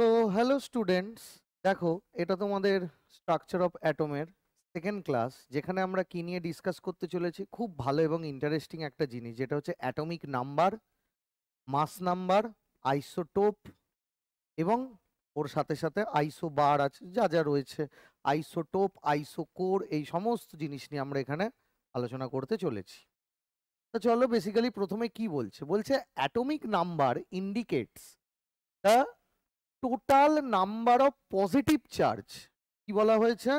তো hello students, দেখো এটা তোমাদের স্ট্রাকচার অফ অ্যাটমের সেকেন্ড ক্লাস, যেখানে আমরা কি নিয়ে ডিসকাস করতে চলেছি। খুব ভালো এবং ইন্টারেস্টিং একটা জিনিস, যেটা হচ্ছে অ্যাটমিক নাম্বার, মাস নাম্বার, আইসোটোপ এবং ওর সাথে সাথে আইসো বার আছে, যা যা রয়েছে, আইসোটোপ, আইসোকোর, এই সমস্ত জিনিস নিয়ে আমরা এখানে আলোচনা করতে চলেছি। তো চলো, বেসিক্যালি প্রথমে কি বলছে, বলছে atomic number indicates the total number of positive charge. কি বলা হয়েছে?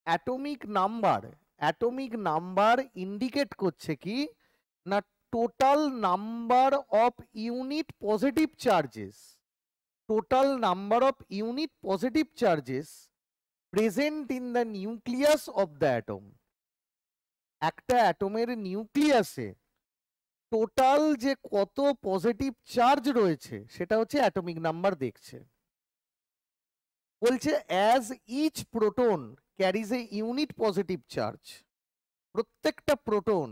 অ্যাটমিক নাম্বার ইন্ডিকেট করছে কি না, total number of unit positive charges, total number of unit positive charges present in the nucleus of the atom. একটা অ্যাটমের নিউক্লিয়াসে total যে কত positive charge রয়েছে সেটা হচ্ছে অ্যাটমিক নাম্বার দেখছে। বলছে as each proton carries a unit positive charge, প্রত্যেকটা proton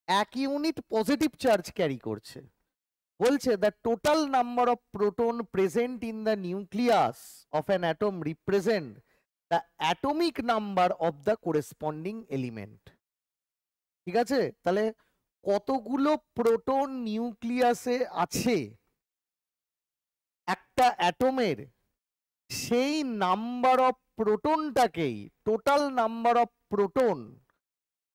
এক ইউনিট পজিটিভ চার্জ ক্যারি করছে। বলছে the total number of proton present in the nucleus of an atom represent the atomic number of the corresponding element. ঠিক আছে, তাহলে কতগুলো proton নিউক্লিয়াসে আছে একটা অ্যাটমের, সেই নাম্বার অফ প্রোটনটাকেই, টোটাল নাম্বার অফ প্রোটন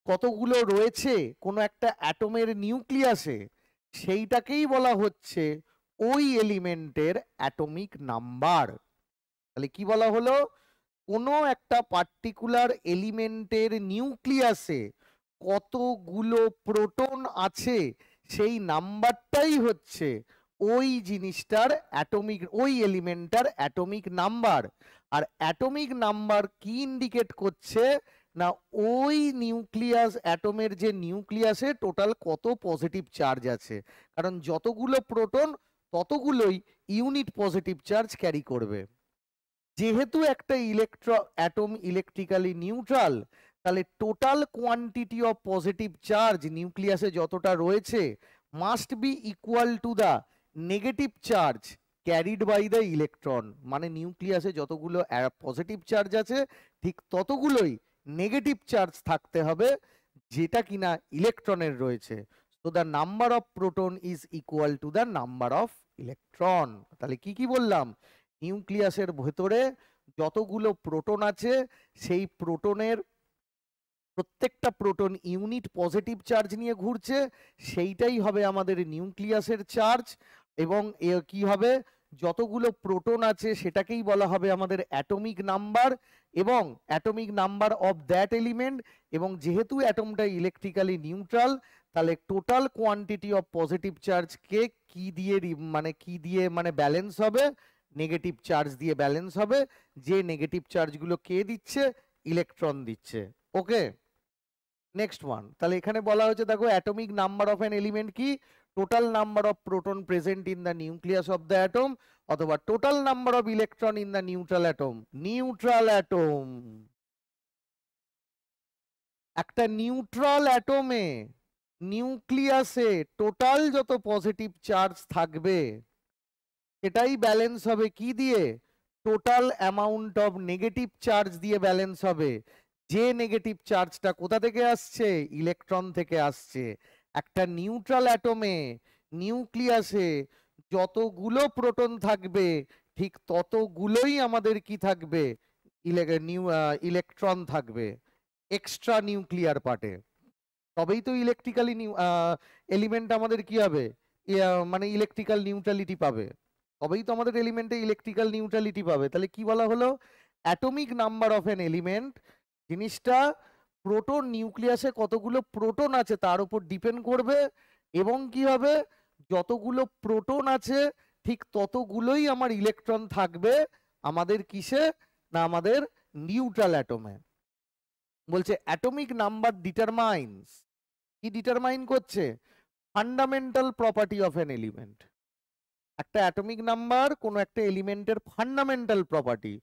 কতগুলো রয়েছে কোনো একটা অ্যাটমের নিউক্লিয়াসে, সেইটাকেই বলা হচ্ছে ওই এলিমেন্টের অ্যাটমিক নাম্বার। তাহলে কি বলা হলো, কোনো একটা পার্টিকুলার এলিমেন্টের নিউক্লিয়াসে কতগুলো প্রোটন আছে সেই নাম্বারটাই হচ্ছে ওই জিনিসটার অ্যাটমিক, ওই এলিমেন্টটার অ্যাটমিক নাম্বার। আর অ্যাটমিক নাম্বার কি ইন্ডিকেট করছে না, ওই নিউক্লিয়াস, অ্যাটমের যে নিউক্লিয়াসে টোটাল কত পজিটিভ চার্জ আছে, কারণ যতগুলো প্রোটন ততগুলোই ইউনিট পজিটিভ চার্জ ক্যারি করবে। যেহেতু একটা অ্যাটম ইলেকট্রিক্যালি নিউট্রাল, তাহলে total quantity of positive charge নিউক্লিয়াসে যতটা রয়েছে must be equal to the negative charge carried by the electron. মানে নিউক্লিয়াসে যতগুলো পজিটিভ চার্জ আছে ঠিক ততগুলোই নেগেটিভ চার্জ থাকতে হবে যেটা কিনা ইলেকট্রনের রয়েছে। তো the number of proton is equal to the number of electron. তাহলে কি কি বললাম, নিউক্লিয়াসের ভেতরে যতগুলো প্রোটন আছে সেই প্রোটনের প্রত্যেকটা প্রোটন ইউনিট পজিটিভ চার্জ নিয়ে ঘুরছে, সেইটাই হবে আমাদের নিউক্লিয়াসের চার্জ। এবং কি হবে, যতগুলো প্রোটন আছে সেটাকেই বলা হবে আমাদের অ্যাটমিক নাম্বার এবং atomic number of that element. এবং যেহেতু অ্যাটমটা ইলেকট্রিক্যালি নিউট্রাল, তাহলে total quantity of positive charge কে কি দিয়ে মানে ব্যালেন্স হবে, নেগেটিভ চার্জ দিয়ে ব্যালেন্স হবে। যে নেগেটিভ চার্জগুলো কে দিচ্ছে, ইলেকট্রন দিচ্ছে। Okay, next one. তাহলে এখানে বলা হয়েছে, দেখো atomic number of an element কি, total number of proton present in the nucleus of the atom, অথবা total number of electron in the neutral atom. Neutral atom, একটা নিউট্রাল অ্যাটমে নিউক্লিয়াসে টোটাল যত পজিটিভ চার্জ থাকবে সেটাই ব্যালেন্স হবে কি দিয়ে, total amount of negative charge দিয়ে ব্যালেন্স হবে। যে নেগেটিভ চার্জটা কোথা থেকে আসছে, ইলেকট্রন থেকে আসছে। একটা নিউট্রাল অ্যাটমে নিউক্লিয়াসে যতগুলো প্রোটন থাকবে ঠিক ততগুলোই আমাদের কি থাকবে, ইলেকট্রন থাকবে এক্সট্রা নিউক্লিয়ার পার্টে। তবেই তো ইলেকট্রিক্যালি এলিমেন্ট আমাদের কি হবে, মানে ইলেকট্রিক্যাল নিউট্রালিটি পাবে। তবেই তো আমাদের এলিমেন্টে ইলেকট্রিক্যাল নিউট্রালিটি পাবে। তাহলে কি বলা হলো, atomic number of an element জিনিসটা প্রোটন, নিউক্লিয়াসে কতগুলো প্রোটন আছে তার উপর ডিপেন্ড করবে। এবং কি হবে, যতগুলো প্রোটন আছে ঠিক ততগুলোই আমার ইলেকট্রন থাকবে আমাদের কিসে, না আমাদের নিউট্রাল অ্যাটমে। বলছে অ্যাটমিক নাম্বার ডিটারমাইন্স, কি ডিটারমাইন করছে, fundamental property of an element. একটা অ্যাটমিক নাম্বার কোনো একটা এলিমেন্টের ফান্ডামেন্টাল প্রপার্টি।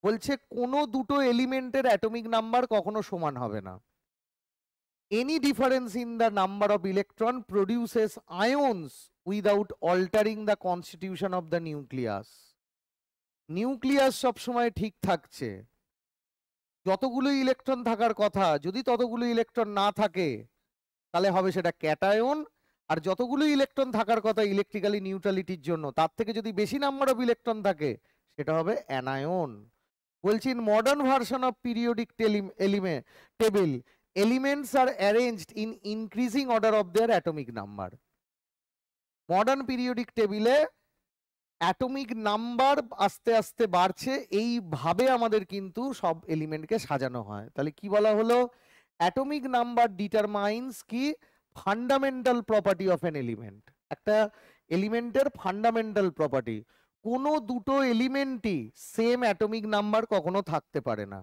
বলছে কোনো দুটো এলিমেন্টের অ্যাটমিক নাম্বার কখনো সমান হবে না। Any difference in the number of electron produces আয়ন্স without altering the constitution of the nucleus. Nucleus সবসময় ঠিক থাকছে, যতগুলো ইলেকট্রন থাকার কথা যদি ততগুলো ইলেকট্রন না থাকে তাহলে হবে সেটা ক্যাটায়ন, আর যতগুলো ইলেকট্রন থাকার কথা ইলেকট্রিক্যালি নিউট্রালিটির জন্য তার থেকে যদি বেশি নাম্বার অফ ইলেকট্রন থাকে সেটা হবে অ্যানায়ন। বলছি modern version of periodic table elements are arranged in increasing order of their atomic number. Modern periodic টেবিলে অ্যাটমিক নাম্বার আস্তে আস্তে বাড়ছে, এইভাবে আমাদের কিন্তু সব এলিমেন্টকে সাজানো হয়। তাহলে কি বলা হলো, অ্যাটমিক নাম্বার ডিটারমাইন্স কি fundamental property of an element. একটা এলিমেন্টের ফান্ডামেন্টাল প্রপার্টি, কোনো দুটো এলিমেন্টই সেম অ্যাটমিক নাম্বার কখনো থাকতে পারে না,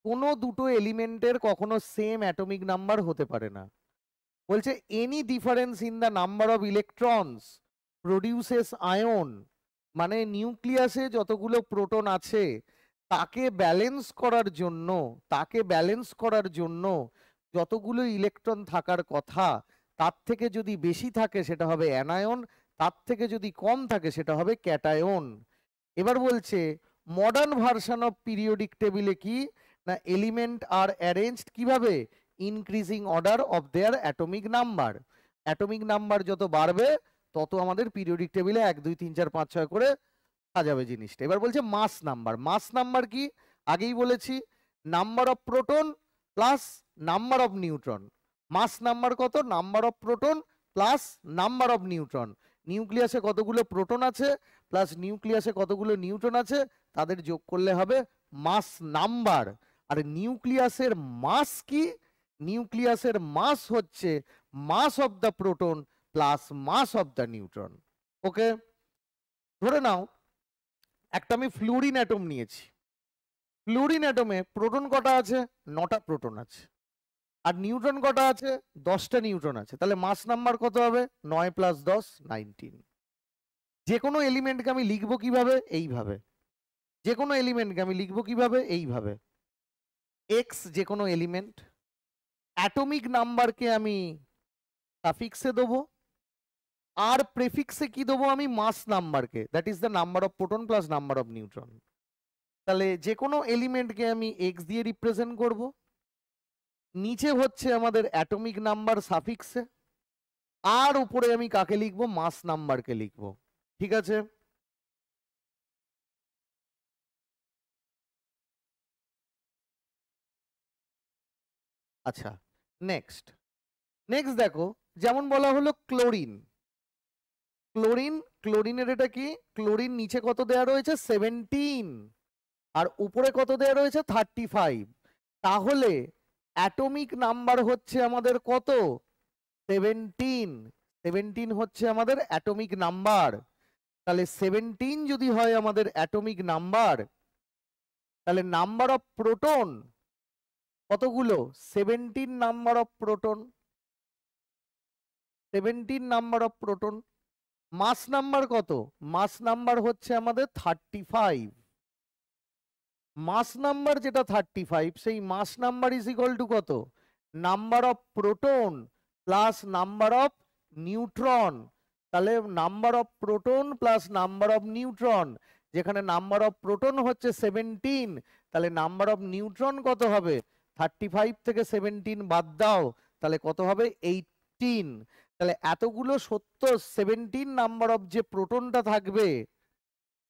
কোনো দুটো এলিমেন্টের কখনো সেম অ্যাটমিক নাম্বার হতে পারে না। বলছে any difference in the number of electrons produces ion, মানে নিউক্লিয়াসে যতগুলো প্রোটন আছে তাকে ব্যালেন্স করার জন্য যতগুলো ইলেকট্রন থাকার কথা তার থেকে যদি বেশি থাকে সেটা হবে অ্যানায়ন, তার থেকে যদি কম থাকে সেটা হবে ক্যাটায়ন। এবার বলছে মডার্ন ভার্সন অফ পিরিয়ডিক টেবিলে কি না, এলিমেন্ট আর অ্যারেঞ্জড কিভাবে, increasing order of their atomic number. Atomic number যত বাড়বে তত আমাদের পিরিয়ডিক টেবিলে 1 2 3 4 5 6 করে সাজাবে জিনিসটা। এবার বলছে মাস নাম্বার। মাস নাম্বার কি, আগেই বলেছি number of proton plus number of neutron. Mass number কত, number of proton plus number of neutron. নিউক্লিয়াসে কতগুলো প্রোটন আছে প্লাস নিউক্লিয়াসে কতগুলো নিউট্রন আছে তাদের যোগ করলে হবে মাস নাম্বার। আর নিউক্লিয়াসের মাস কি, নিউক্লিয়াসের মাস হচ্ছে mass of the proton plus mass of the neutron. Okay, ধরে নাও একটা আমি ফ্লুরিন অ্যাটম নিয়েছি, ফ্লুরিন অ্যাটমে প্রোটন কটা আছে, 9টা প্রোটন আছে, আর নিউট্রন কটা আছে, 10টা নিউট্রন আছে। তাহলে মাস নাম্বার কত হবে, 9 + 10 19। যে কোনো এলিমেন্টকে আমি লিখবো কিভাবে, এইভাবে। যে কোনো এলিমেন্টকে আমি লিখবো কিভাবে, এইভাবে। এক্স যে কোনো এলিমেন্ট, অ্যাটমিক নাম্বারকে আমি সাফিক্সে দেবো, আর প্রেফিক্সে কি দেবো আমি, মাস নাম্বারকে, that is the number of proton plus number of neutron. তাহলে যে কোনো এলিমেন্টকে আমি এক্স দিয়ে রিপ্রেজেন্ট করব, নিচে হচ্ছে আমাদের অ্যাটমিক নাম্বার সাফিক্সে, আর উপরে আমি কাকে লিখবো, মাস নাম্বারকে লিখবো। ঠিক আছে, আচ্ছা নেক্সট দেখো, যেমন বলা হলো ক্লোরিন। ক্লোরিনের এটা কি, ক্লোরিন নিচে কত দেয়া রয়েছে, 17, আর উপরে কত দেয়া রয়েছে, 35। তাহলে অ্যাটমিক নাম্বার হচ্ছে আমাদের কত, 17। 17 হচ্ছে আমাদের অ্যাটমিক নাম্বার। তাহলে 17 যদি হয় আমাদের অ্যাটমিক নাম্বার, তাহলে নাম্বার অফ প্রোটন কতগুলো, 17 number of proton, 17 number of proton. Mass number কত, মাস নাম্বার হচ্ছে আমাদের 35। মাস নাম্বার যেটা 35, সেই mass number is equal to কত, number of proton plus number of neutron. তাহলে number of proton plus number of neutron, যেখানে number of proton হচ্ছে 17, তাহলে নাম্বার অফ নিউট্রন কত হবে, 35 থেকে 17 বাদ দাও, তাহলে কত হবে, 18। তাহলে এতগুলো 17 নাম্বার অফ যে প্রোটনটা থাকবে,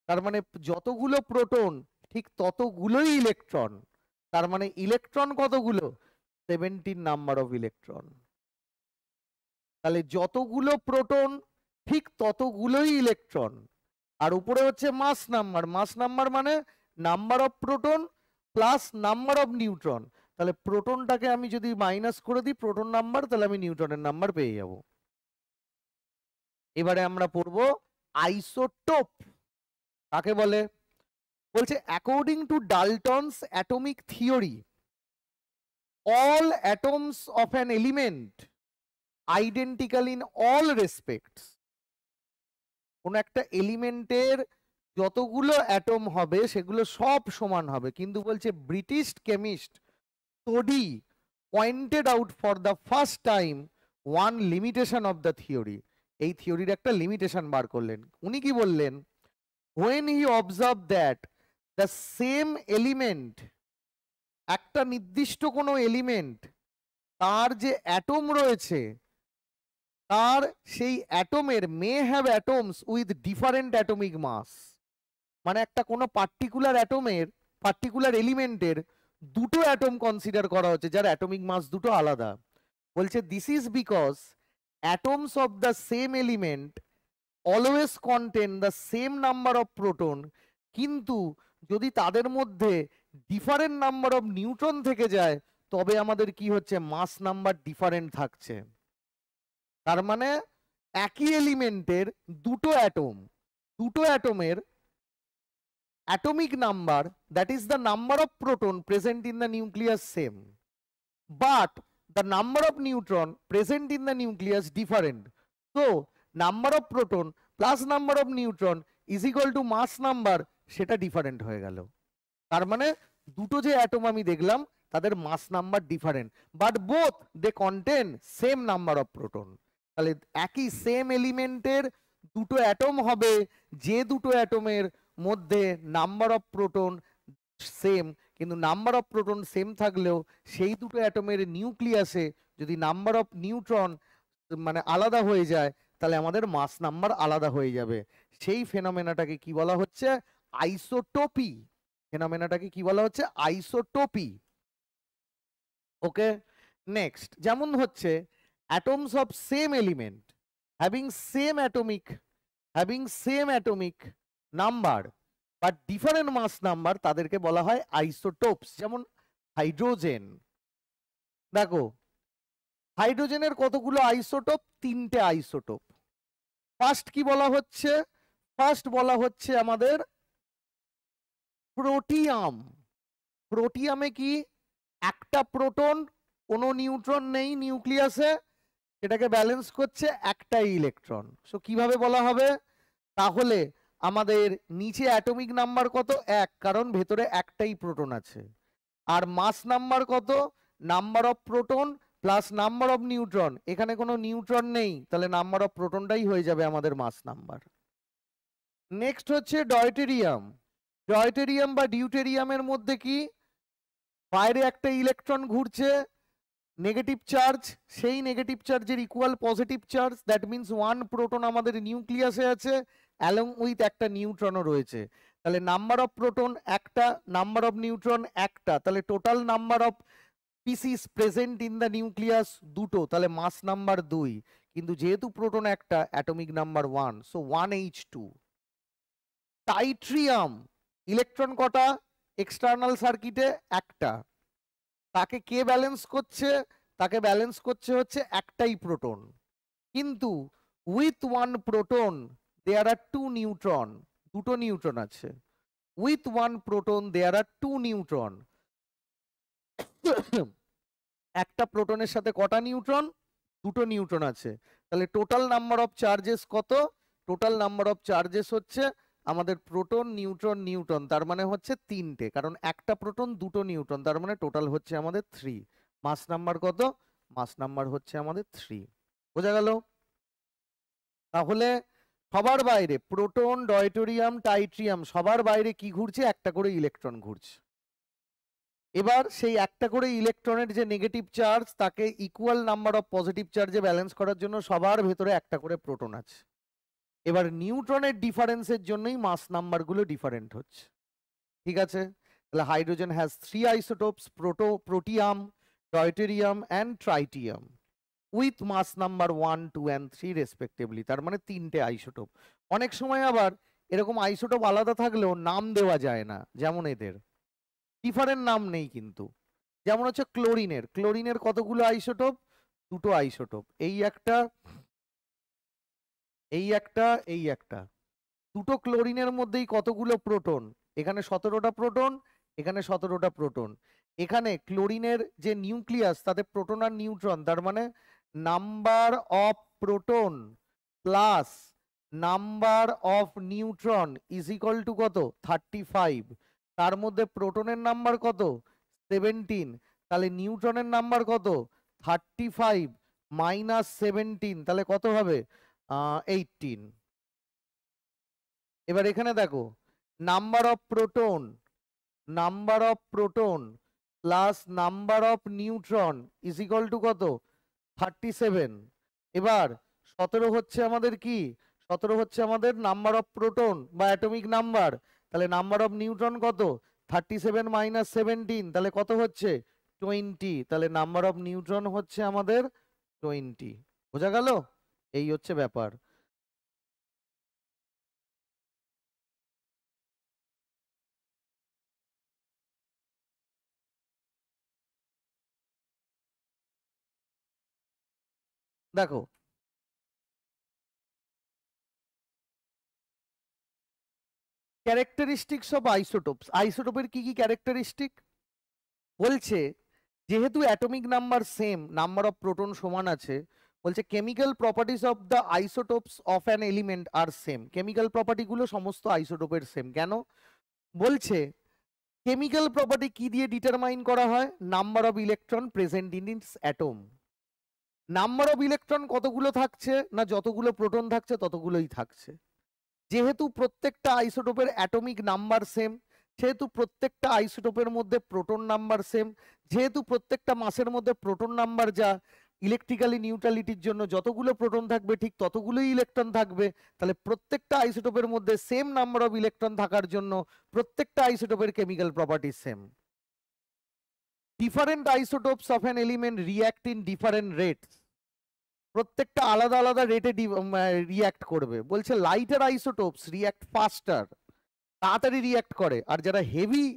তার মানে যতগুলো প্রোটন ঠিক ততগুলোই ইলেকট্রন। তার মানে ইলেকট্রন কতগুলো, 17 নাম্বার অফ ইলেকট্রন। তাহলে যতগুলো প্রোটন ঠিক ততগুলোই ইলেকট্রন। আর উপরে হচ্ছে মাস নাম্বার। মাস নাম্বার মানে number of proton plus number of neutron. তাহলে প্রোটনটাকে আমি যদি মাইনাস করে দিই প্রোটন নাম্বার, তাহলে আমি নিউট্রনের নাম্বার পেয়ে যাব। এবারে আমরা পড়বো আইসোটোপ কাকে বলে। বলছে according to Dalton's atomic theory, all atoms of an element identical in all respects। কোন একটা এলিমেন্টের যতগুলো অ্যাটম হবে সেগুলো সব সমান হবে, কিন্তু বলছে British chemist টোডি pointed out for the first time one limitation of the theory. এই থিওরির একটা লিমিটেশন বার করলেন। উনি কি বললেন, when he observed that the same element, একটা নির্দিষ্ট কোনো এলিমেন্ট, তার যে অ্যাটম রয়েছে, তার সেই অ্যাটমের may have atoms with different atomic mass, মানে একটা কোনো পার্টিকুলার অ্যাটমের, পার্টিকুলার এলিমেন্টের দুটো অ্যাটম কনসিডার করা হচ্ছে যার অ্যাটমিক মাস দুটো আলাদা। বলছে this is because atoms of the same element always contain the same number of proton, কিন্তু যদি তাদের মধ্যে ডিফারেন্ট নাম্বার অফ নিউট্রন থেকে যায় তবে আমাদের কি হচ্ছে, মাস নাম্বার ডিফারেন্ট থাকছে। তার মানে একই এলিমেন্টের দুটো অ্যাটম, দুটো অ্যাটমের atomic number, that is the number of proton present in the nucleus same, but the number of neutron present in the nucleus different. So number of proton plus number of neutron is equal to mass number, সেটা different হয়ে গেল। তার মানে দুটো যে atom আমি দেখলাম তাদের mass number different, but both they contain same number of proton. তাহলে একই সেম এলিমেন্টের দুটো অ্যাটম হবে, যে দুটো অ্যাটমের মধ্যে নাম্বার অফ প্রোটন সেম, কিন্তু নাম্বার অফ প্রোটন সেম থাকলেও সেই দুটো অ্যাটমের নিউক্লিয়াসে যদি নাম্বার অফ নিউট্রন মানে আলাদা হয়ে যায় তাহলে আমাদের মাস নাম্বার আলাদা হয়ে যাবে। সেই ফেনোমেনাটাকে কি বলা হচ্ছে, আইসোটোপি। ফেনোমেনাটাকে কি বলা হচ্ছে, আইসোটোপি। ওকে, নেক্সট যেমন হচ্ছে atoms of same element having same atomic number but different mass number, তাদেরকে বলা হয় আইসোটোপস। যেমন হাইড্রোজেন, দেখো হাইড্রোজেনের কতগুলো আইসোটোপ, তিনটে আইসোটোপ। ফার্স্ট কি বলা হচ্ছে, ফার্স্ট বলা হচ্ছে আমাদের প্রোটিয়াম। প্রোটিয়ামে কি একটা প্রোটন, কোনো নিউট্রন নেই নিউক্লিয়াসে, এটাকে ব্যালেন্স করছে একটাই ইলেকট্রন। সো কিভাবে বলা হবে, তাহলে আমাদের নিচে অ্যাটমিক নাম্বার কত, এক, কারণ ভেতরে একটাই প্রোটন আছে। আর মাস নাম্বার কত, number of proton plus number of neutron, এখানে কোনো নিউট্রন নেই তাহলে নাম্বার অফ প্রোটনটাই হয়ে যাবে আমাদের মাস নাম্বার। নেক্সট হচ্ছে ডয়টেরিয়াম। ডয়টেরিয়াম বা ডিউটেরিয়ামের মধ্যে কি, বাইরে একটা ইলেকট্রন ঘুরছে, নেগেটিভ চার্জ, সেই নেগেটিভ চার্জের equal positive charge, that means one proton আমাদের নিউক্লিয়াসে আছে অ্যালং উইথ একটা নিউট্রনও রয়েছে। তাহলে নাম্বার অফ প্রোটন একটা, নাম্বার অফ নিউট্রন একটা, তাহলে total number of species present in the nucleus দুটো, তাহলে মাস নাম্বার 2, কিন্তু যেহেতু প্রোটন একটা atomic number 1, so 1H2। টাইট্রিয়াম, electron কটা এক্সটার্নাল সার্কিটে, একটা, তাকে কে ব্যালেন্স করছে, তাকে ব্যালেন্স করছে হচ্ছে একটাই প্রোটন, কিন্তু with one proton there are two neutron, দুটো নিউট্রন আছে, with one proton there are two neutron. একটা প্রোটনের সাথে কটা নিউট্রন, দুটো নিউট্রন আছে, তাহলে টোটাল নাম্বার অফ চার্জেস কত, টোটাল নাম্বার অফ চার্জেস হচ্ছে আমাদের প্রোটন নিউট্রন নিউট্রন, তার মানে হচ্ছে তিনটে, কারণ একটা প্রোটন দুটো নিউট্রন, তার মানে টোটাল হচ্ছে আমাদের 3। মাস নাম্বার কত, মাস নাম্বার হচ্ছে আমাদের 3। বোঝা গেল? তাহলে সবার বাইরে প্রোটন, ডয়টোরিয়াম, টাইট্রিয়াম সবার বাইরে কি ঘুরছে, একটা করে ইলেকট্রন ঘুরছে। এবার সেই একটা করে ইলেকট্রনের যে নেগেটিভ চার্জ তাকে ইকুয়াল নাম্বার অফ পজিটিভ চার্জে ব্যালেন্স করার জন্য সবার ভেতরে একটা করে প্রোটন আছে। এবার নিউট্রনের ডিফারেন্সের জন্যই মাস নাম্বারগুলো ডিফারেন্ট হচ্ছে। ঠিক আছে, তাহলে hydrogen has 3 isotopes, protium, deuterium and tritium, with mass number 1, 2 and 3 respectively, তার মানে তিনটে আইসোটোপ। অনেক সময় আবার এরকম আইসোটোপ আলাদা থাকলেও নাম দেওয়া যায় না, যেমন এদের ডিফারেন্ট নাম নেই কিন্তু, যেমন হচ্ছে ক্লোরিনের, ক্লোরিনের কতগুলো আইসোটোপ, দুটো আইসোটোপ, এই একটা, এই একটা, এই একটা, দুটো ক্লোরিনের মধ্যেই কতগুলো প্রোটন, এখানে 17টা প্রোটন, এখানে 17টা প্রোটন। এখানে ক্লোরিনের যে নিউক্লিয়াস তাতে প্রোটন আর নিউট্রন, তার মানে number of proton plus number of neutron is equal to কত, 35। তার মধ্যে প্রোটনের নাম্বার কত, 17, তাহলে নিউট্রনের নাম্বার কত, 35 মাইনাস 17, তাহলে কত হবে, 18। এবার এখানে দেখো number of proton plus number of neutron is equal to কত 37। এবার 17 হচ্ছে আমাদের কি 17 হচ্ছে আমাদের নাম্বার অফ প্রোটন বা অ্যাটমিক নাম্বার, তাহলে নাম্বার অফ নিউট্রন কত 37 মাইনাস 17, তাহলে কত হচ্ছে 20, তাহলে নাম্বার অফ নিউট্রন হচ্ছে আমাদের 20। বোঝা গেল? এই হচ্ছে ব্যাপার। দেখো ক্যারেক্টারিস্টিক্স অফ আইসোটোপস, আইসোটোপের কি কি ক্যারেক্টারিস্টিক বলছে, যেহেতু atomic number same, number of proton সমান আছে, বলছে chemical properties of the isotopes of an element are same. Chemical property গুলো সমস্ত আইসোটোপের সেম। কেন বলছে, কেমিক্যাল প্রপার্টি কি দিয়ে ডিটারমাইন করা হয়, number of electron present in it's atom. Number of electron কতগুলো থাকছে না, যতগুলো প্রোটন থাকছে ততগুলোই থাকছে। যেহেতু প্রত্যেকটা আইসোটোপের অ্যাটমিক নাম্বার সেম, যেহেতু প্রত্যেকটা আইসোটোপের মধ্যে প্রোটন নাম্বার সেম, যেহেতু প্রত্যেকটা মাসের মধ্যে প্রোটন নাম্বার যা, ইলেকট্রিক্যালি নিউট্রালিটির জন্য যতগুলো প্রোটন থাকবে ঠিক ততগুলোই ইলেকট্রন থাকবে, তাহলে প্রত্যেকটা আইসোটোপের মধ্যে সেম নাম্বার অফ ইলেকট্রন থাকার জন্য প্রত্যেকটা আইসোটোপের chemical property same. Different isotopes of an element react in different rates, প্রত্যেকটা আলাদা আলাদা রেটে রিঅ্যাক্ট করবে। বলছে লাইটার আইসোটোপস রিঅ্যাক্ট ফাস্টার, তাড়াতাড়ি রিঅ্যাক্ট করে, আর যারা হেভি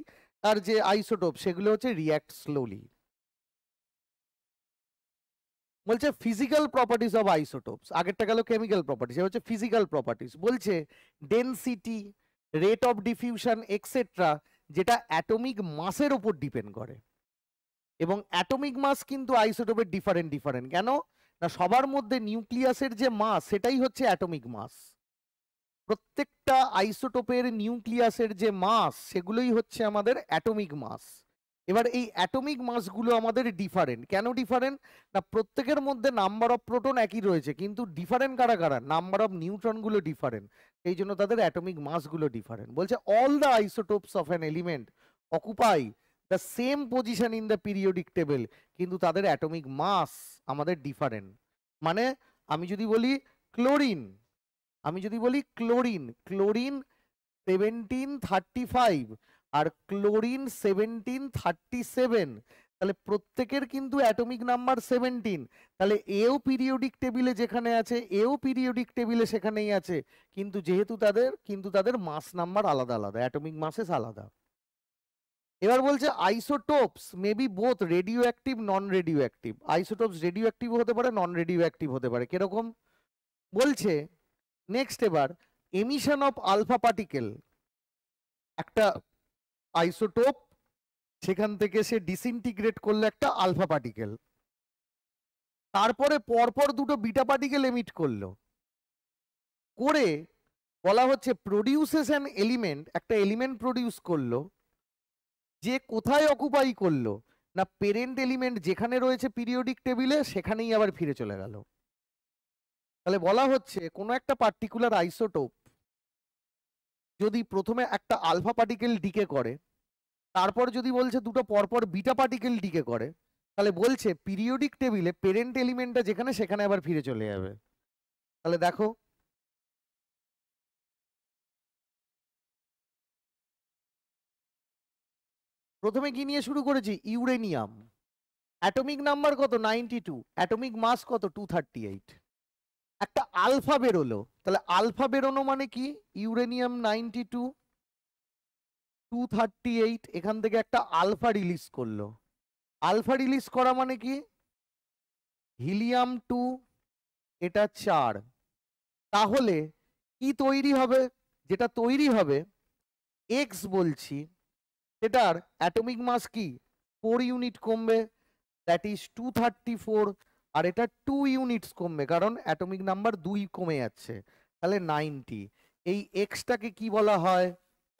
আর যে আইসোটোপ সেগুলো হচ্ছে রিঅ্যাক্ট স্লোলি। বলছে ফিজিক্যাল প্রপার্টিজ অফ আইসোটোপস, আগেরটা গেল কেমিক্যাল প্রপার্টিজ, হচ্ছে ফিজিক্যাল প্রপার্টিজ। বলছে density, rate of diffusion etcetera, যেটা অ্যাটমিক মাসের উপর ডিপেন্ড করে। এবং অ্যাটমিক মাস কিন্তু আইসোটোপের ডিফারেন্ট ডিফারেন্ট। কেন না, সবার মধ্যে নিউক্লিয়াসের যে মাস সেটাই হচ্ছে অ্যাটমিক মাস। প্রত্যেকটা আইসোটোপের নিউক্লিয়াসের যে মাস সেগুলোই হচ্ছে আমাদের অ্যাটমিক মাস। এবার এই অ্যাটমিক মাসগুলো আমাদের ডিফারেন্ট। কেন ডিফারেন্ট না, প্রত্যেকের মধ্যে নাম্বার অফ প্রোটন একই রয়েছে, কিন্তু ডিফারেন্ট কারা কারা, নাম্বার অফ নিউট্রনগুলো ডিফারেন্ট, এই জন্য তাদের অ্যাটমিক মাসগুলো ডিফারেন্ট। বলছে all the isotopes of an element occupy the same position in the periodic table, কিন্তু তাদের অ্যাটমিক মাস আমাদের ডিফারেন্ট। মানে আমি যদি বলি ক্লোরিন, ক্লোরিন 1735 আর ক্লোরিন 1737, তাহলে প্রত্যেকের কিন্তু অ্যাটমিক নাম্বার 17, তাহলে এও পিরিয়ডিক টেবিলে যেখানে আছে এও পিরিয়ডিক টেবিলে সেখানেই আছে, কিন্তু যেহেতু তাদের মাস নাম্বার আলাদা আলাদা, অ্যাটমিক মাসেস আলাদা। এবার বলছে isotopes may be both radioactive non radioactive, isotopes radioactive হতে পারে নন রেডিও অ্যাক্টিভ হতে পারে। কিরকম বলছে নেক্সট, এবার এমিশন অফ আলফা পার্টিকেল, একটা আইসোটোপ সেখান থেকে সে ডিসইন্টিগ্রেট করলো একটা আলফা পার্টিকেল, তারপরে পরপর দুটো বিটা পার্টিকেল এমিট করলো, করে বলা হচ্ছে প্রডিউসেস অ্যান এলিমেন্ট, একটা এলিমেন্ট প্রডিউস করলো, যে কোথায় অকুপাই করলো না পেরেন্ট এলিমেন্ট যেখানে রয়েছে পিরিয়ডিক টেবিলে সেখানেই আবার ফিরে চলে গেল। তাহলে বলা হচ্ছে কোনো একটা পার্টিকুলার আইসোটোপ যদি প্রথমে একটা আলফা পার্টিকেল ডিকে করে, তারপর যদি বলছে দুটো পরপর বিটা পার্টিকেল ডিকে করে, তাহলে বলছে পিরিয়ডিক টেবিলে পেরেন্ট এলিমেন্টটা যেখানে সেখানে আবার ফিরে চলে যাবে। তাহলে দেখো প্রথমে কি নিয়ে শুরু করেছি, ইউরেনিয়াম, অ্যাটমিক নাম্বার কত 92, অ্যাটমিক মাস কত 238, একটা আলফা বেরোলো, তাহলে আলফা বেরোনো মানে কি, ইউরেনিয়াম 92 238, এখান থেকে একটা আলফা রিলিজ করলো, আলফা রিলিজ করা মানে কি হিলিয়াম 2, এটা 4, তাহলে কি তৈরি হবে, যেটা তৈরি হবে এক্স বলছি, এটার অ্যাটমিক মাস কি 4 ইউনিট কমবে, দ্যাট ইজ 234, আর এটা 2 ইউনিটস কমবে কারণ অ্যাটমিক নাম্বার 2 কমে যাচ্ছে, তাহলে 90। এই এক্সটাকে কি বলা হয়,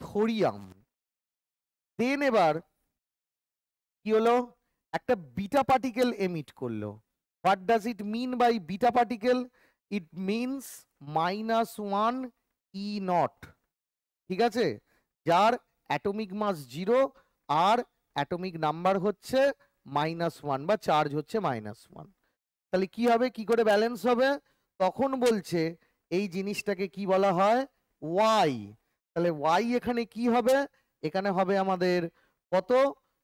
থোরিয়াম। দেন এবার কি হলো, একটা বিটা পার্টিকেল এমিট করলো। What does it mean by beta particle, it means -1 E0, ঠিক আছে, যার অ্যাটমিক মাস 0 আর অ্যাটমিক নাম্বার হচ্ছে -1 বা চার্জ হচ্ছে -1। তাহলে কি হবে, কি করে ব্যালেন্স হবে? তখন বলছে এই জিনিসটাকে কি বলা হয়, ওয়াই। তাহলে ওয়াই এখানে কি হবে, এখানে হবে আমাদের কত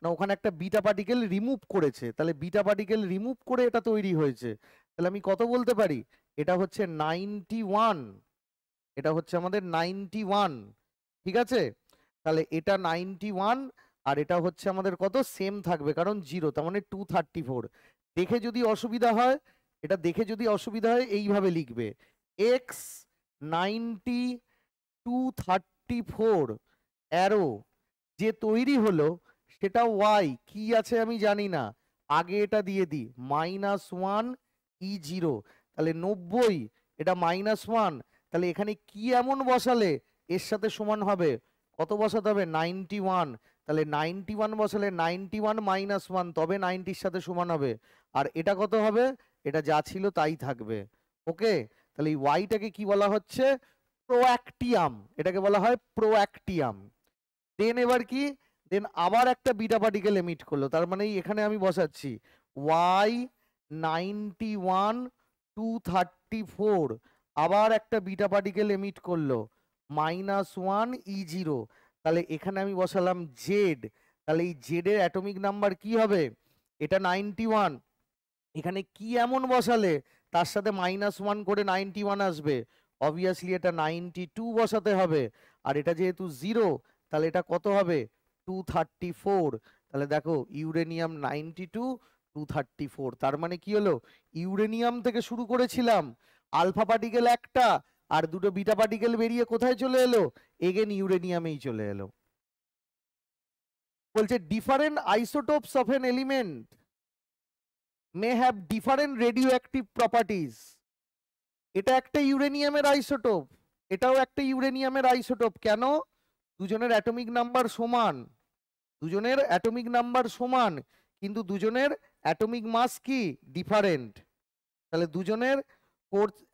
না, ওখানে একটা বিটা পার্টিকেল রিমুভ করেছে, তাহলে বিটা পার্টিকেল রিমুভ করে এটা তৈরি হয়েছে। তাহলে আমি কত বলতে পারি, এটা হচ্ছে 91, এটা হচ্ছে আমাদের 91। ঠিক আছে, তাহলে এটা 91 আর এটা হচ্ছে আমাদের কত, সেম থাকবে কারণ 0, তার মানে 234। দেখে যদি অসুবিধা হয়, এটা দেখে যদি অসুবিধা হয় এইভাবে লিখবে, x 90 234 অ্যারো যে তৈরি হলো সেটা y কি আছে আমি জানি না, আগে এটা দিয়ে দিই -1 E0। তাহলে 90, এটা -1, তাহলে এখানে কি এমন বসালে এর সাথে সমান হবে, কত বসাতে হবে, 91। তাহলে 91 বসালে 91 -1 তবে 90-র সাথে সমান হবে, আর এটা কত হবে, এটা যা ছিল তাই থাকবে। ওকে, তাহলে এই ওয়াইটাকে কি বলা হচ্ছে, প্রোঅ্যাক্টিয়াম, এটাকে বলা হয় প্রোঅ্যাক্টিয়াম। দেন এবার কি, দেন আবার একটা বিটা পার্টিকেল এমিট করলো, তার মানে এখানে আমি বসাচ্ছি ওয়াই 91 234, আবার একটা বিটা পার্টিকেল এমিট করলো -1 E0। তাহলে এখানে আমি বসালাম জেড, তাহলে এই জেড এর অ্যাটমিক নাম্বার কি হবে, এটা 91, এখানে কি এমন বসালে তার সাথে -1 করে 91 আসবে, অবভিয়াসলি এটা 92 বসাতে হবে, আর এটা যেহেতু 0 তাহলে এটা কত হবে, 234। তাহলে দেখো ইউরেনিয়াম 92 234, তার মানে কি হলো, ইউরেনিয়াম থেকে শুরু করেছিলাম, আলফা পার্টিকেল একটা আর দুটো বিটা পার্টিকেল বেরিয়ে কোথায় চলে এলো, এগেন ইউরেনিয়ামেই চলে এলো। বলছে different isotopes of an element may have different radioactive properties। এটা একটা ইউরেনিয়ামের আইসোটোপ, এটাও একটা ইউরেনিয়ামের আইসোটোপ, কেন, দুজনের অ্যাটমিক নাম্বার সমান, দুজনের অ্যাটমিক নাম্বার সমান, কিন্তু দুজনের অ্যাটমিক মাস কি ডিফারেন্ট। তাহলে দুজনের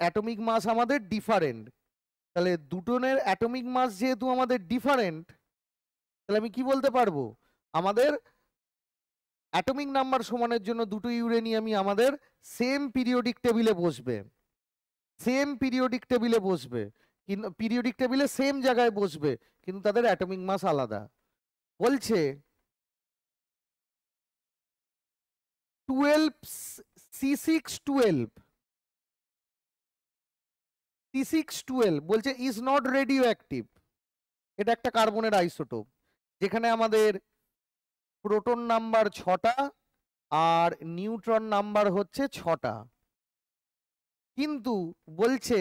অ্যাটমিক মাস আমাদের ডিফারেন্ট, তাহলে দুজনের অ্যাটমিক মাস যেহেতু আমাদের ডিফারেন্ট, তাহলে আমি কি বলতে পারবো, আমাদের অ্যাটমিক নাম্বার সমানের জন্য দুটো ইউরেনিয়ামই আমাদের সেম পিরিয়ডিক টেবিলে বসবে, সেম পিরিয়ডিক টেবিলে বসবে, কিন্তু পিরিয়ডিক টেবিলে সেম জায়গায় বসবে, কিন্তু তাদের অ্যাটমিক মাস আলাদা। বলছে 12 C612 C612 বলছে ইজ নট রেডিও অ্যাক্টিভ। এটা একটা কার্বনের আইসোটোপ যেখানে আমাদের প্রোটন নাম্বার 6টা আর নিউট্রন নাম্বার হচ্ছে 6টা, কিন্তু বলছে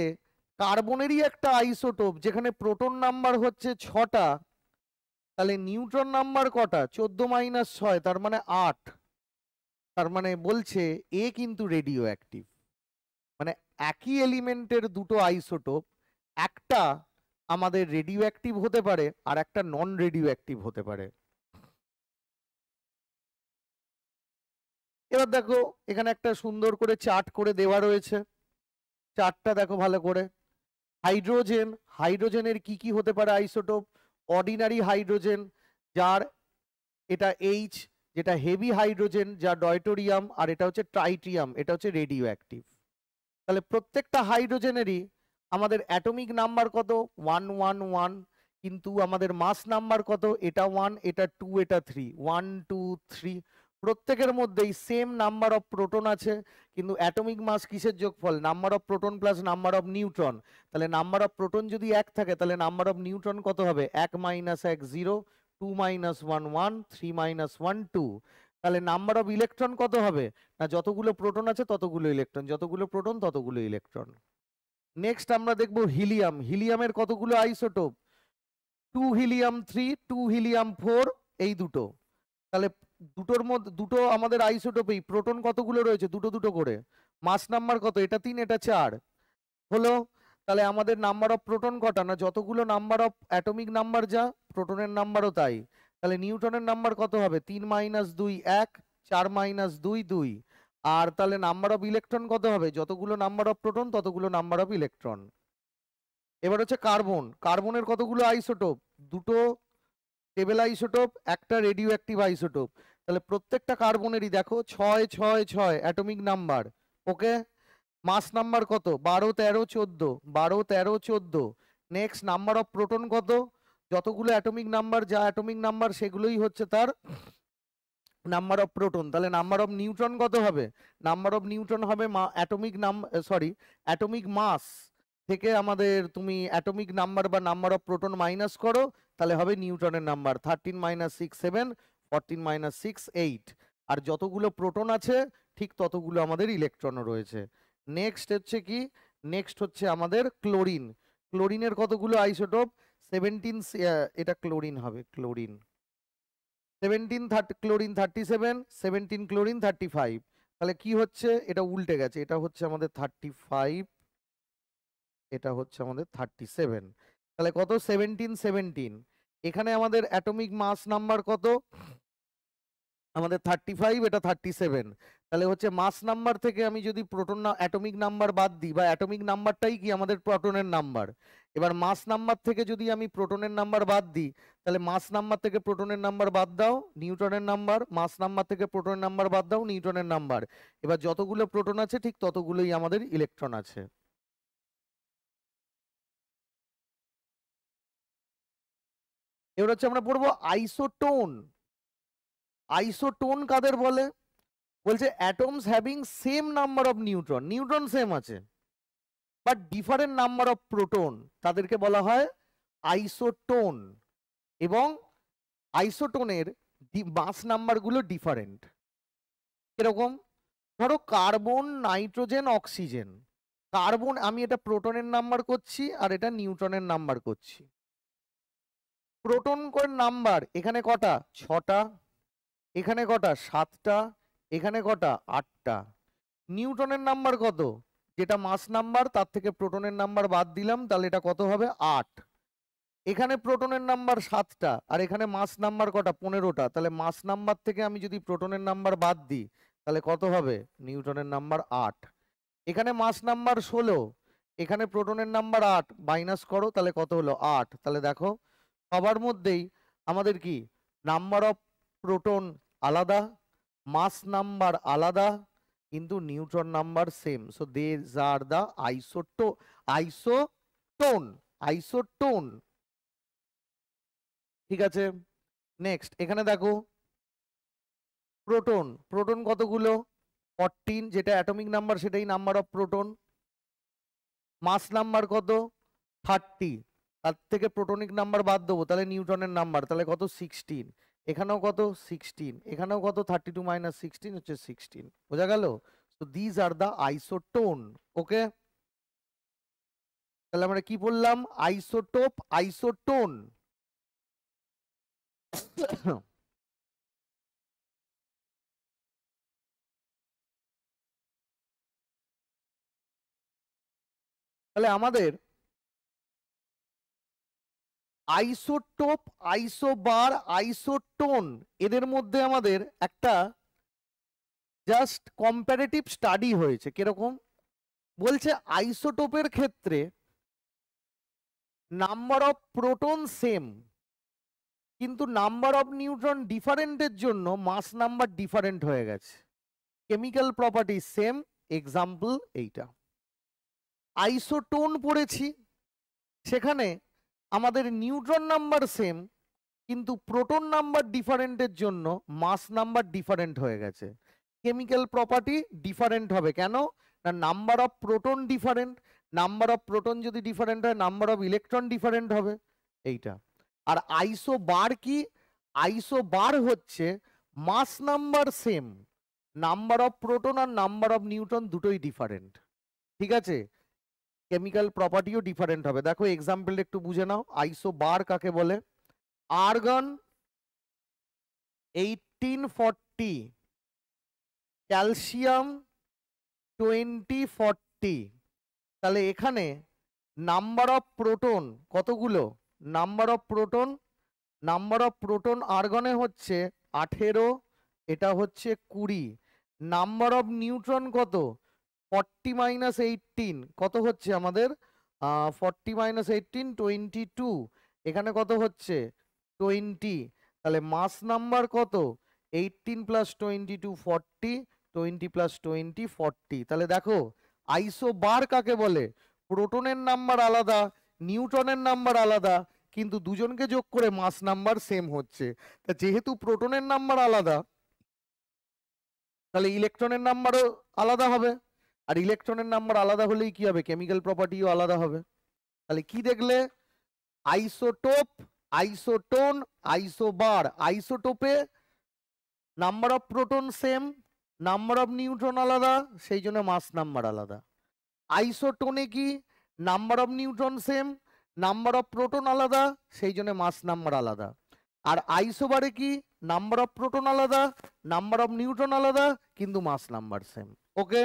কার্বনেরই একটা আইসোটোপ যেখানে প্রোটন নাম্বার হচ্ছে 6টা, তাহলে নিউট্রন নাম্বার কটা, 14 - 6, তার মানে 8। তার মানে বলছে এ কিন্তু রেডিও অ্যাক্টিভ, মানে একই এলিমেন্টের দুটো আইসোটোপ, একটা আমাদের রেডিও অ্যাক্টিভ হতে পারে আর একটা নন রেডিও অ্যাক্টিভ হতে পারে। এবার দেখো এখানে একটা সুন্দর করে চার্ট করে দেওয়া রয়েছে, চার্টটা দেখো ভালো করে। হাইড্রোজেন, হাইড্রোজেনের কি কি হতে পারে আইসোটোপ, অর্ডিনারি হাইড্রোজেন যার এটা এইচ, যেটা হেভি হাইড্রোজেন যা ডয়টোরিয়াম, আর এটা হচ্ছে ট্রাইটিয়াম, এটা হচ্ছে রেডিও অ্যাক্টিভ। তাহলে প্রত্যেকটা হাইড্রোজেনেরই আমাদের অ্যাটমিক নাম্বার কত, 111, কিন্তু আমাদের মাস নাম্বার কত, এটা 1 এটা 2 এটা 3, 1 2 3, প্রত্যেকের মধ্যেই সেম নাম্বার অফ প্রোটন আছে, কিন্তু অ্যাটমিক মাস কিসের যোগফল, number of proton plus number of neutron. তাহলে নাম্বার অফ প্রোটন যদি 1 থাকে তাহলে নাম্বার অফ নিউট্রন কত হবে, 1 - 1 0, 2 - 1 1, 3 - 1 2। তাহলে নাম্বার অফ ইলেকট্রন কত হবে, না যতগুলো প্রোটন আছে ততগুলো ইলেকট্রন, যতগুলো প্রোটন ততগুলো ইলেকট্রন। নেক্সট আমরা দেখব হিলিয়াম, হিলিয়ামের কতগুলো আইসোটোপ, 2 হিলিয়াম 3, 2 হিলিয়াম 4, এই দুটো। তাহলে দুটোর মধ্যে দুটো আমাদের আইসোটোপেই প্রোটন কতগুলো রয়েছে, দুটো দুটো করে, মাস নাম্বার কত, এটা 3 এটা 4 হলো। তাহলে আমাদের নাম্বার অফ প্রোটন কটা, না যতগুলো নাম্বার অফ অ্যাটমিক নাম্বার যা প্রোটনের নাম্বারও তাই। তাহলে নিউটনের নাম্বার কত হবে, 3 - 2 1, 4 - 2 2। আর তাহলে নাম্বার অফ ইলেকট্রন কত হবে, যতগুলো নাম্বার অফ প্রোটন ততগুলো নাম্বার অফ ইলেকট্রন। এবার হচ্ছে কার্বন, কার্বনের কতগুলো আইসোটোপ, দুটো টেবিল আইসোটোপ, একটা রেডিও অ্যাক্টিভ আইসোটোপ। তাহলে প্রত্যেকটা কার্বনেরই দেখো 6 6 6 atomic number. Okay, mass number কত, 12 13 14, 12 13 14। নেক্সট নাম্বার অফ প্রোটন কত, যতগুলো অ্যাটমিক নাম্বার, যা অ্যাটমিক নাম্বার সেগুলোই হচ্ছে তার নাম্বার অফ প্রোটন। তাহলে নাম্বার অফ নিউট্রন কত হবে, নাম্বার অফ নিউট্রন হবে অ্যাটমিক মাস থেকে আমাদের তুমি অ্যাটমিক নাম্বার বা নাম্বার অফ প্রোটন মাইনাস করো, তাহলে হবে নিউটনের নাম্বার 13 - 6 7, 14 - 6 8। আর যতগুলো প্রোটন আছে ঠিক ততগুলো আমাদের ইলেকট্রনও রয়েছে। নেক্সট হচ্ছে কি, নেক্সট হচ্ছে আমাদের ক্লোরিন। ক্লোরিনের কতগুলো আইসোটোপ, 17, এটা ক্লোরিন হবে, ক্লোরিন 17 ক্লোরিন 37, 17 ক্লোরিন 35। তাহলে কি হচ্ছে, এটা উল্টে গেছে, এটা হচ্ছে আমাদের 35, এটা হচ্ছে আমাদের 37। তাহলে কত, 17 17। এখানে আমাদের অ্যাটমিক মাস নাম্বার কত, আমাদের 35, এটা 37। তাহলে হচ্ছে মাস নাম্বার থেকে আমি যদি প্রোটন অ্যাটমিক নাম্বার বাদ দিই, বা অ্যাটমিক নাম্বারটাই কি আমাদের প্রোটনের নাম্বার, এবার মাস নাম্বার থেকে যদি আমি প্রোটনের নাম্বার বাদ দিই, তাহলে মাস নাম্বার থেকে প্রোটনের নাম্বার বাদ দাও নিউটনের নাম্বার, মাস নাম্বার থেকে প্রোটনের নাম্বার বাদ দাও নিউটনের নাম্বার। এবার যতগুলো প্রোটন আছে ঠিক ততগুলোই আমাদের ইলেকট্রন আছে। এবার হচ্ছে আমরা পড়বো আইসোটোন। আইসোটোন কাদের বলে, বলছে atoms having same number of neutron, neutron same আছে but different number of proton, তাদেরকে বলা হয় আইসোটোন। এবং আইসোটোনের মাস নাম্বারগুলো ডিফারেন্ট। এরকম ধরো কার্বন, নাইট্রোজেন, অক্সিজেন। কার্বন আমি এটা প্রোটনের নাম্বার করছি আর এটা নিউট্রনের নাম্বার করছি। প্রোটন কোন নাম্বার, এখানে কটা 6টা, এখানে কটা 7টা, এখানে কটা 8টা। নিউটনের নাম্বার কত, যেটা মাস নাম্বার তার থেকে প্রোটনের নাম্বার বাদ দিলাম, তাহলে এটা কত হবে 8। এখানে প্রোটনের নাম্বার 7টা আর এখানে মাস নাম্বার কটা 15টা, তাহলে মাস নাম্বার থেকে আমি যদি প্রোটনের নাম্বার বাদ দিই তাহলে কত হবে, নিউটনের নাম্বার 8। এখানে মাস নাম্বার 16, এখানে প্রোটনের নাম্বার 8, মাইনাস করো তাহলে কত হলো 8। তাহলে দেখো সবার মধ্যেই আমাদের কি নাম্বার অফ প্রোটন আলাদা, মাস নাম্বার আলাদা, কিন্তু neutron number same. So these are the isotone, isotone. ঠিক আছে, নেক্সট এখানে দেখো প্রোটন, প্রোটন কতগুলো 14, যেটা অ্যাটমিক নাম্বার সেটাই number of proton. Mass number কত 30, তার থেকে প্রোটনিক নাম্বার বাদ দেবো তাহলে নিউটনের নাম্বার, তাহলে কত 16। এখানেও কত 16, এখানেও কত 32 - 16 হচ্ছে 16। বোঝা গেল? So these are the isotone. Okay, তাহলে আমরা কি বললাম, আইসোটোপ, আইসোটোন। তাহলে আমাদের আইসোটোপ, আইসোবার, আইসোটোন, এদের মধ্যে আমাদের একটা জাস্ট কম্পারেটিভ স্টাডি হয়েছে। কিরকম বলছে, আইসোটোপের ক্ষেত্রে নাম্বার অফ প্রোটন সেম, কিন্তু নাম্বার অফ নিউট্রন ডিফারেন্টের জন্য মাস নাম্বার ডিফারেন্ট হয়ে গেছে। কেমিক্যাল প্রপার্টি সেম, এক্সাম্পল এইটা। আইসোটোন পড়েছি, সেখানে আমাদের নিউট্রন নাম্বার সেম, কিন্তু প্রোটন নাম্বার ডিফারেন্টের জন্য মাস নাম্বার ডিফারেন্ট হয়ে গেছে। কেমিক্যাল প্রপার্টি ডিফারেন্ট হবে কেন, না number of proton different, number of proton যদি ডিফারেন্ট হয় নাম্বার অফ ইলেকট্রন ডিফারেন্ট হবে, এইটা। আর আইসোবার কি, আইসোবার হচ্ছে mass number same, number of proton আর নাম্বার অফ নিউট্রন দুটোই ডিফারেন্ট। ঠিক আছে, কেমিক্যাল প্রপার্টিও ডিফারেন্ট হবে। দেখো এক্সাম্পল একটু বুঝে নাও, আইসোবার কাকে বলে। Argon 1840, calcium 2040। তাহলে এখানে নাম্বার অফ প্রোটন কতগুলো, নাম্বার অফ প্রোটন আর্গনে হচ্ছে 18, এটা হচ্ছে 20। নাম্বার অফ নিউট্রন কত 40 - 18, কত হচ্ছে আমাদের 40 মাইনাস 18 22, এখানে কত হচ্ছে 20, তাহলে মাস নাম্বার কত 18 প্লাস 22 40, 20 প্লাস 20 40। তাহলে দেখো আইসো বার কাকে বলে, প্রোটনের নাম্বার আলাদা নিউট্রনের নাম্বার আলাদা কিন্তু দুজনকে যোগ করে মাস নাম্বার সেম হচ্ছে। তা যেহেতু প্রোটনের নাম্বার আলাদা তাহলে ইলেকট্রনের নাম্বারও আলাদা হবে, আর ইলেকট্রনের নাম্বার আলাদা হলেই কি হবে, কেমিক্যাল প্রপার্টিও আলাদা হবে। তাহলে কি দেখলে, আইসোটোপ, আইসোটোন, আইসোবার। আইসোটোপে number of proton same, number of neutron আলাদা, সেই জন্য মাস নাম্বার আলাদা। আইসোটোনে কি, number of neutron same, number of proton আলাদা, সেই জন্য মাস নাম্বার আলাদা। আর আইসোবারে কি, নাম্বার অফ প্রোটন আলাদা, নাম্বার অফ নিউট্রন আলাদা, কিন্তু মাস নাম্বার সেম। ওকে।